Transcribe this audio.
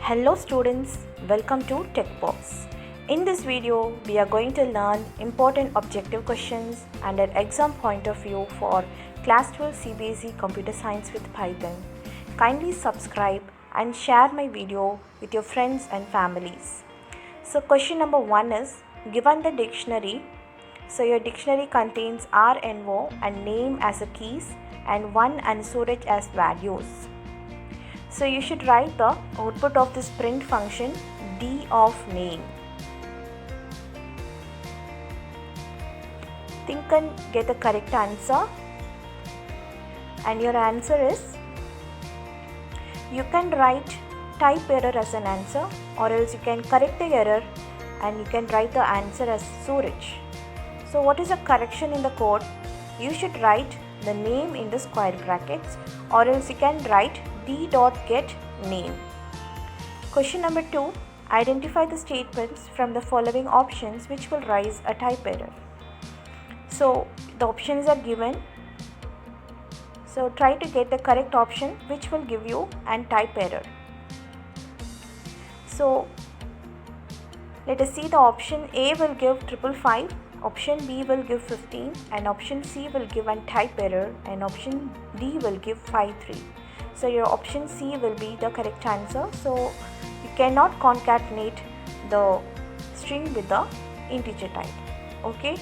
Hello students, welcome to TechBox. In this video, we are going to learn important objective questions and an exam point of view for Class 12 CBSE Computer Science with Python. Kindly subscribe and share my video with your friends and families. So question number 1 is, given the dictionary, so your dictionary contains R and O and name as a keys and 1 and storage as values. So you should write the output of this print function d of name. Think and get the correct answer. And your answer is, you can write type error as an answer, or else you can correct the error and you can write the answer as storage. So what is a correction in the code? You should write the name in the square brackets, or else you can write d.get name. Question number 2. Identify the statements from the following options which will raise a type error. So the options are given. So try to get the correct option which will give you an type error. So let us see. The option A will give 555, option B will give 15, and option C will give an type error, and option D will give 53. So your option C will be the correct answer. So you cannot concatenate the string with the integer type. Okay.